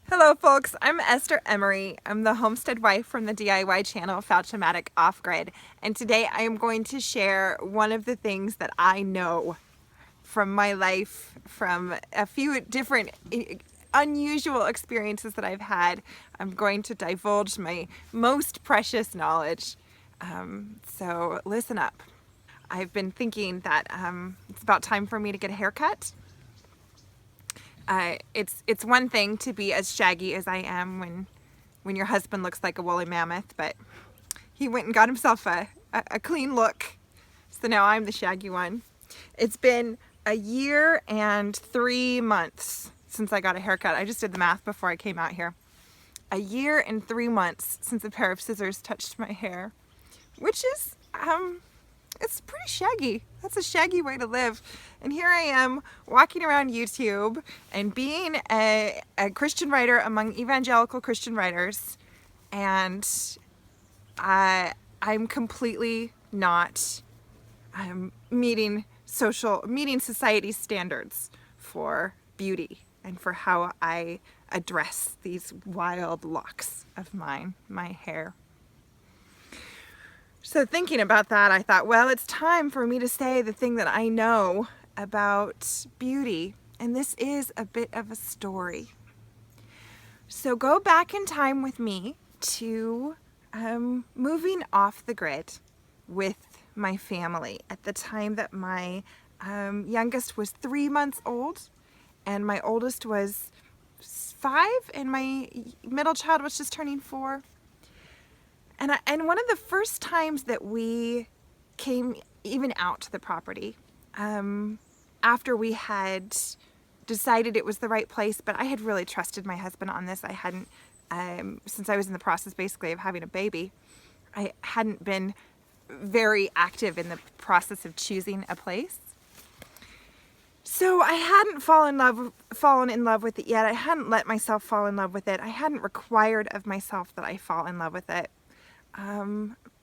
Hello folks, I'm Esther Emery. I'm the homestead wife from the DIY channel Fauchamatic Off Grid, and today I am going to share one of the things that I know from my life, from a few different unusual experiences that I've had. I'm going to divulge my most precious knowledge. So listen up. I've been thinking that it's about time for me to get a haircut. It's one thing to be as shaggy as I am when your husband looks like a woolly mammoth, but he went and got himself a clean look, so now I'm the shaggy one. It's been a year and 3 months since I got a haircut. I just did the math before I came out here. A year and 3 months since a pair of scissors touched my hair, which is it's pretty shaggy. That's a shaggy way to live. And here I am walking around YouTube and being a Christian writer among evangelical Christian writers, and I'm completely not meeting society's standards for beauty and for how I address these wild locks of mine, my hair. So thinking about that, I thought, well, it's time for me to say the thing that I know about beauty. And this is a bit of a story. So go back in time with me to moving off the grid with my family at the time that my youngest was 3 months old and my oldest was 5 and my middle child was just turning 4. And one of the first times that we came even out to the property, after we had decided it was the right place, but I had really trusted my husband on this. I hadn't, since I was in the process basically of having a baby, I hadn't been very active in the process of choosing a place. So I hadn't fallen in love with it yet. I hadn't let myself fall in love with it. I hadn't required of myself that I fall in love with it.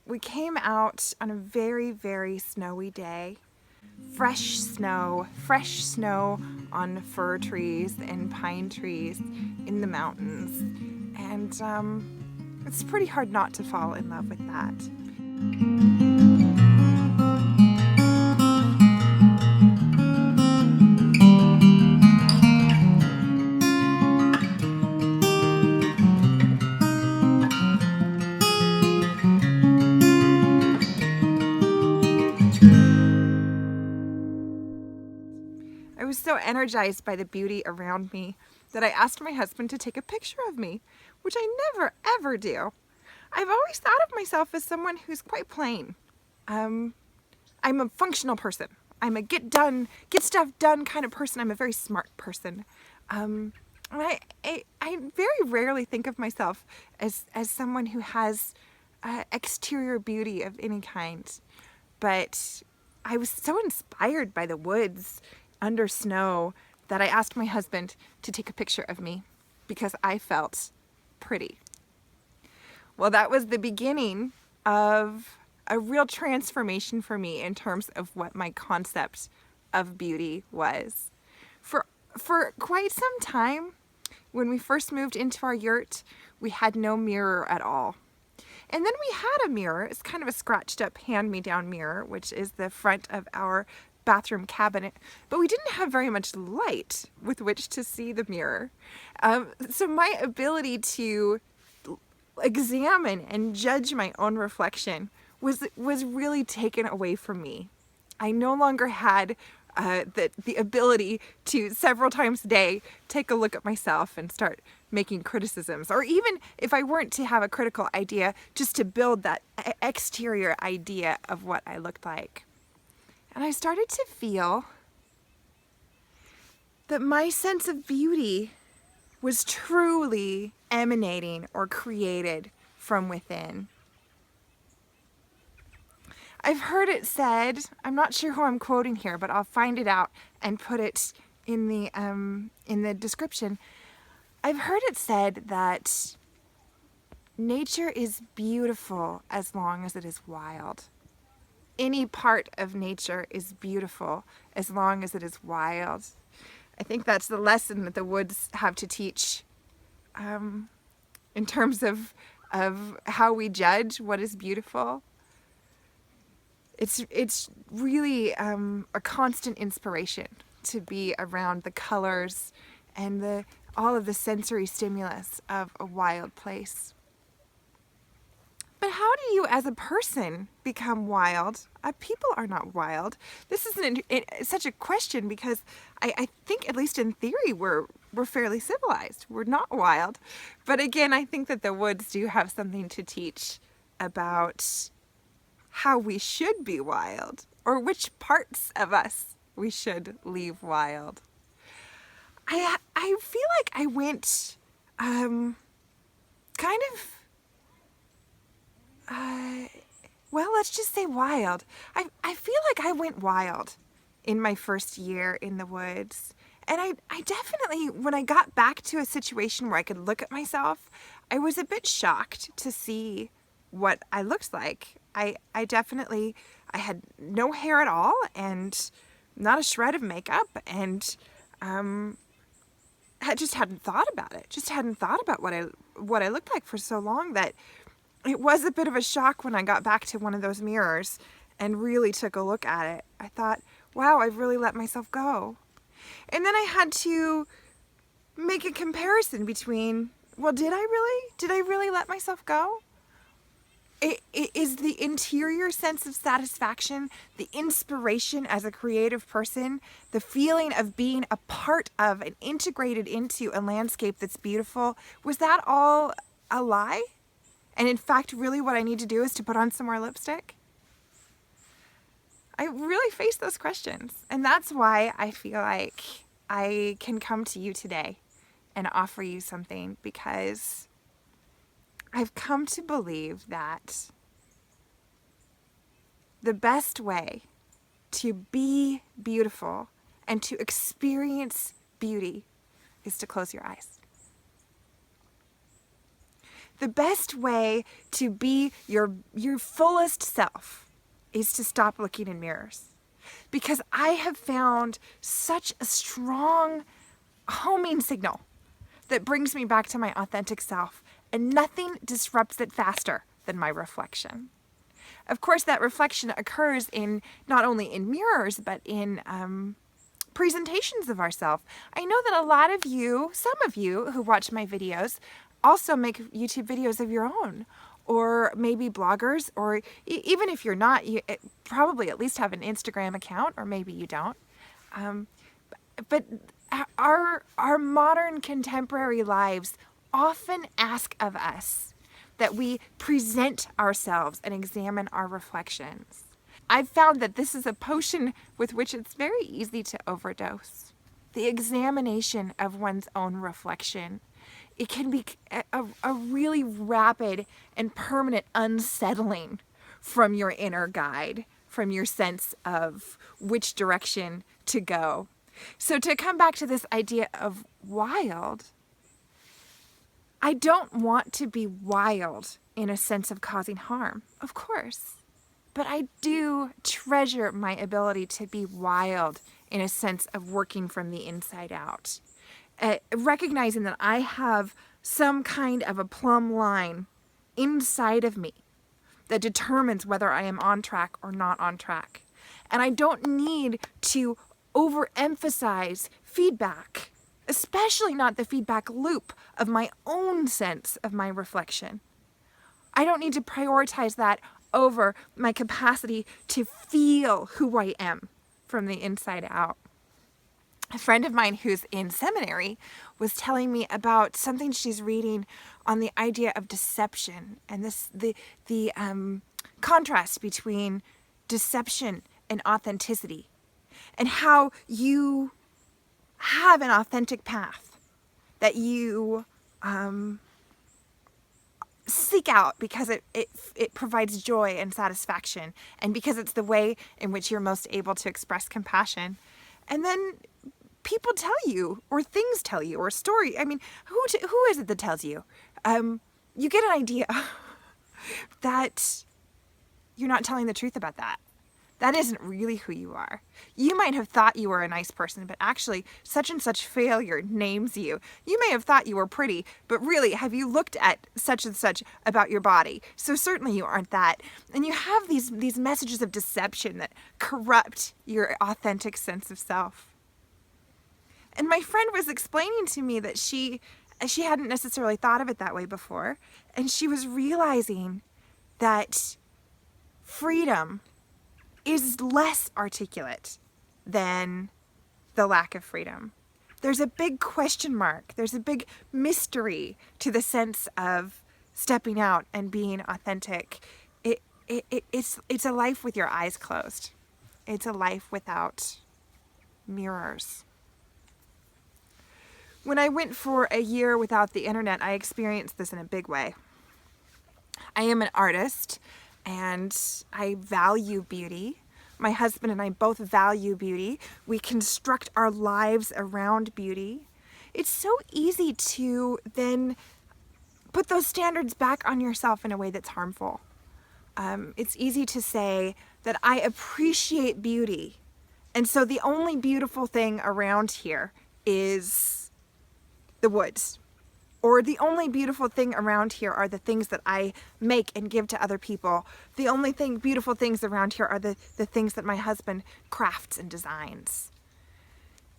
We came out on a very, very snowy day. Fresh snow on fir trees and pine trees in the mountains. And it's pretty hard not to fall in love with that. I was so energized by the beauty around me that I asked my husband to take a picture of me, which I never ever do. I've always thought of myself as someone who's quite plain. I'm a functional person. I'm a get stuff done kind of person. I'm a very smart person. And I very rarely think of myself as someone who has exterior beauty of any kind. But I was so inspired by the woods under snow that I asked my husband to take a picture of me because I felt pretty. Well, that was the beginning of a real transformation for me in terms of what my concept of beauty was. For quite some time, when we first moved into our yurt, we had no mirror at all. And then we had a mirror. It's kind of a scratched up hand-me-down mirror, which is the front of our bathroom cabinet, but we didn't have very much light with which to see the mirror. So my ability to examine and judge my own reflection was really taken away from me. I no longer had the ability to several times a day take a look at myself and start making criticisms, or even if I weren't to have a critical idea, just to build that exterior idea of what I looked like. And I started to feel that my sense of beauty was truly emanating or created from within. I've heard it said, I'm not sure who I'm quoting here, but I'll find it out and put it in the description. I've heard it said that nature is beautiful as long as it is wild. Any part of nature is beautiful as long as it is wild. I think that's the lesson that the woods have to teach in terms of how we judge what is beautiful. It's really a constant inspiration to be around the colors and all of the sensory stimulus of a wild place. But how do you as a person become wild? People are not wild. This is such a question because I think, at least in theory, we're fairly civilized. We're not wild. But again, I think that the woods do have something to teach about how we should be wild, or which parts of us we should leave wild. I feel like I went kind of well, let's just say wild. I feel like I went wild in my first year in the woods. And I definitely, when I got back to a situation where I could look at myself, I was a bit shocked to see what I looked like. I had no hair at all and not a shred of makeup, and I just hadn't thought about it. Just hadn't thought about what I looked like for so long that it was a bit of a shock when I got back to one of those mirrors and really took a look at it. I thought, wow, I've really let myself go. And then I had to make a comparison between, well, did I really let myself go? It is the interior sense of satisfaction, the inspiration as a creative person, the feeling of being a part of and integrated into a landscape that's beautiful. Was that all a lie? And in fact, really what I need to do is to put on some more lipstick? I really face those questions. And that's why I feel like I can come to you today and offer you something, because I've come to believe that the best way to be beautiful and to experience beauty is to close your eyes. The best way to be your fullest self is to stop looking in mirrors. Because I have found such a strong homing signal that brings me back to my authentic self, and nothing disrupts it faster than my reflection. Of course, that reflection occurs in not only in mirrors, but in presentations of ourselves. I know that a lot of you, some of you who watch my videos, also make YouTube videos of your own, or maybe bloggers, or even if you're not, you probably at least have an Instagram account, or maybe you don't. But our modern contemporary lives often ask of us that we present ourselves and examine our reflections. I've found that this is a potion with which it's very easy to overdose. The examination of one's own reflection. It can be a really rapid and permanent unsettling from your inner guide, from your sense of which direction to go. So to come back to this idea of wild, I don't want to be wild in a sense of causing harm, of course. But I do treasure my ability to be wild in a sense of working from the inside out. Recognizing that I have some kind of a plumb line inside of me that determines whether I am on track or not on track. And I don't need to overemphasize feedback, especially not the feedback loop of my own sense of my reflection. I don't need to prioritize that over my capacity to feel who I am from the inside out. A friend of mine who's in seminary was telling me about something she's reading on the idea of deception and the contrast between deception and authenticity, and how you have an authentic path that you seek out because it provides joy and satisfaction, and because it's the way in which you're most able to express compassion. And then people tell you, or things tell you, or a story. I mean, who is it that tells you? You get an idea that you're not telling the truth about that. That isn't really who you are. You might have thought you were a nice person, but actually such and such failure names you. You may have thought you were pretty, but really, have you looked at such and such about your body? So certainly you aren't that. And you have these messages of deception that corrupt your authentic sense of self. And my friend was explaining to me that she hadn't necessarily thought of it that way before, and she was realizing that freedom is less articulate than the lack of freedom. There's a big question mark. There's a big mystery to the sense of stepping out and being authentic. It's a life with your eyes closed. It's a life without mirrors. When I went for a year without the internet, I experienced this in a big way. I am an artist and I value beauty. My husband and I both value beauty. We construct our lives around beauty. It's so easy to then put those standards back on yourself in a way that's harmful. It's easy to say that I appreciate beauty, and so the only beautiful thing around here is the woods. Or the only beautiful thing around here are the things that I make and give to other people. The only beautiful things around here are the things that my husband crafts and designs.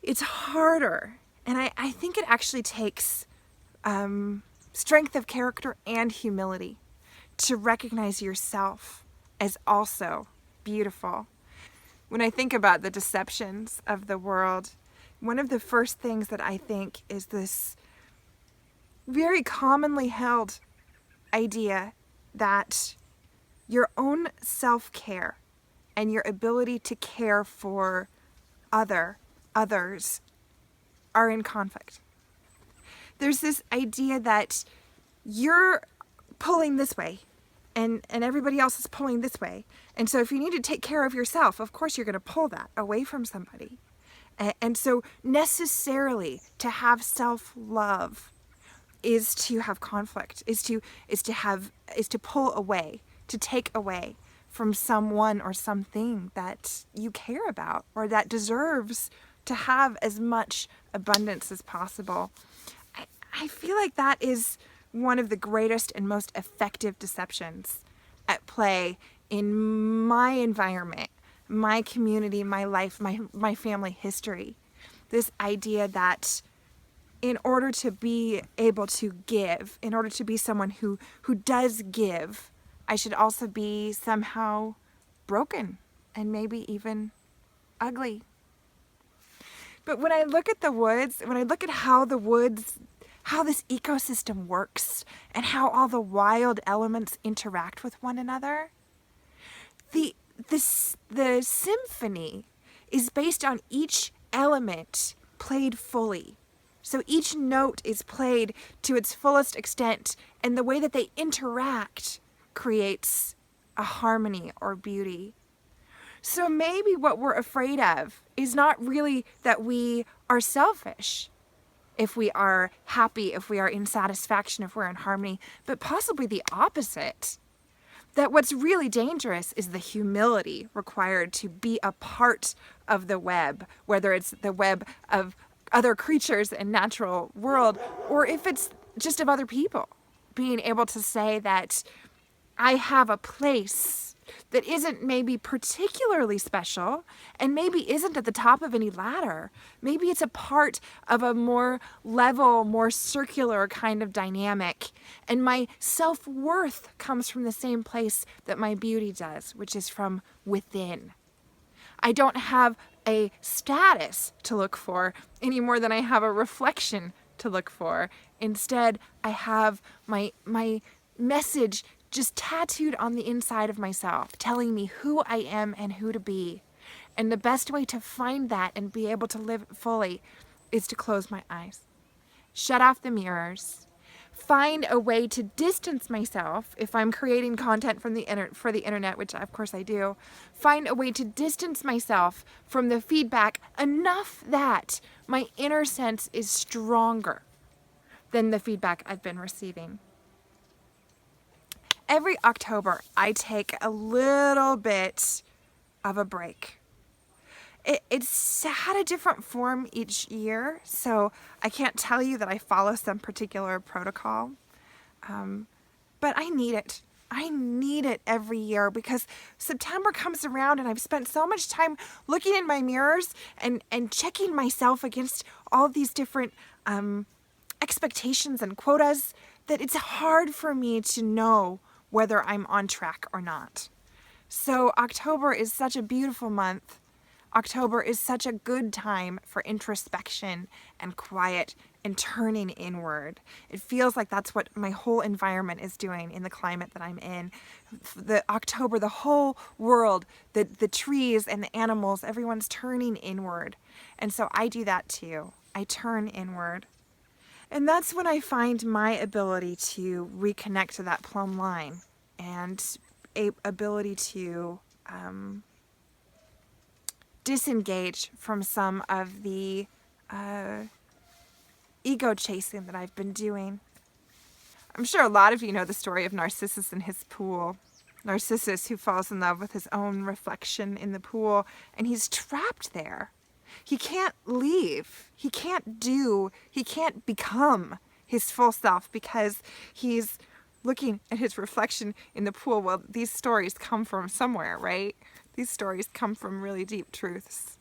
It's harder. And I think it actually takes strength of character and humility to recognize yourself as also beautiful. When I think about the deceptions of the world, one of the first things that I think is this very commonly held idea that your own self-care and your ability to care for others are in conflict. There's this idea that you're pulling this way and everybody else is pulling this way. And so if you need to take care of yourself, of course you're going to pull that away from somebody. And so necessarily to have self-love is to have conflict, is to pull away, to take away from someone or something that you care about or that deserves to have as much abundance as possible. I feel like that is one of the greatest and most effective deceptions at play in my environment, my community, my life, my family history. This idea that in order to be able to give, in order to be someone who does give, I should also be somehow broken and maybe even ugly. But when I look at the woods, when I look at how this ecosystem works and how all the wild elements interact with one another, the symphony is based on each element played fully. So each note is played to its fullest extent, and the way that they interact creates a harmony or beauty. So maybe what we're afraid of is not really that we are selfish, if we are happy, if we are in satisfaction, if we're in harmony, but possibly the opposite. That what's really dangerous is the humility required to be a part of the web, whether it's the web of other creatures and natural world, or if it's just of other people. Being able to say that I have a place that isn't maybe particularly special and maybe isn't at the top of any ladder. Maybe it's a part of a more level, more circular kind of dynamic. And my self-worth comes from the same place that my beauty does, which is from within. I don't have a status to look for any more than I have a reflection to look for. Instead, I have my message just tattooed on the inside of myself, telling me who I am and who to be. And the best way to find that and be able to live fully is to close my eyes. Shut off the mirrors. Find a way to distance myself if I'm creating content for the internet, which of course I do. Find a way to distance myself from the feedback enough that my inner sense is stronger than the feedback I've been receiving. Every October, I take a little bit of a break. It's had a different form each year, so I can't tell you that I follow some particular protocol, but I need it. I need it every year because September comes around and I've spent so much time looking in my mirrors and checking myself against all of these different expectations and quotas that it's hard for me to know whether I'm on track or not. So October is such a beautiful month. October is such a good time for introspection and quiet and turning inward. It feels like that's what my whole environment is doing in the climate that I'm in. The October, the whole world, the trees and the animals, everyone's turning inward. And so I do that too. I turn inward. And that's when I find my ability to reconnect to that plumb line and a ability to disengage from some of the ego chasing that I've been doing. I'm sure a lot of you know the story of Narcissus and his pool. Narcissus, who falls in love with his own reflection in the pool, and he's trapped there. He can't leave. He can't become his full self because he's looking at his reflection in the pool. Well, these stories come from somewhere, right? These stories come from really deep truths.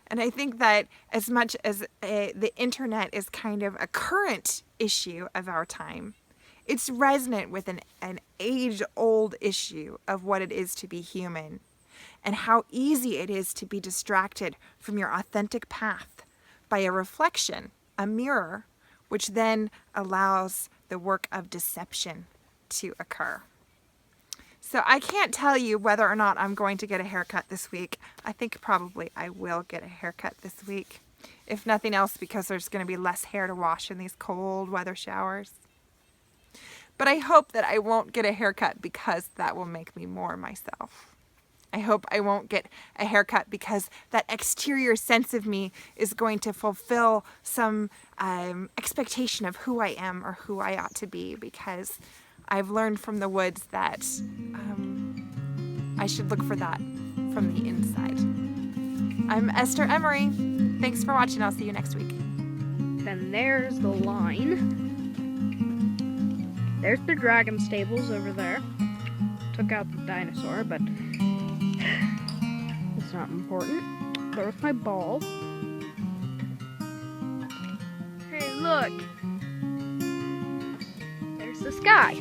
And I think that as much as the internet is kind of a current issue of our time, it's resonant with an age-old issue of what it is to be human and how easy it is to be distracted from your authentic path by a reflection, a mirror, which then allows the work of deception to occur. So I can't tell you whether or not I'm going to get a haircut this week. I think probably I will get a haircut this week. If nothing else, because there's going to be less hair to wash in these cold weather showers. But I hope that I won't get a haircut because that will make me more myself. I hope I won't get a haircut because that exterior sense of me is going to fulfill some expectation of who I am or who I ought to be, because I've learned from the woods that I should look for that from the inside. I'm Esther Emery. Thanks for watching. I'll see you next week. Then there's the line. There's the dragon stables over there. Took out the dinosaur, but it's not important. There's my ball. Hey, look. There's the sky.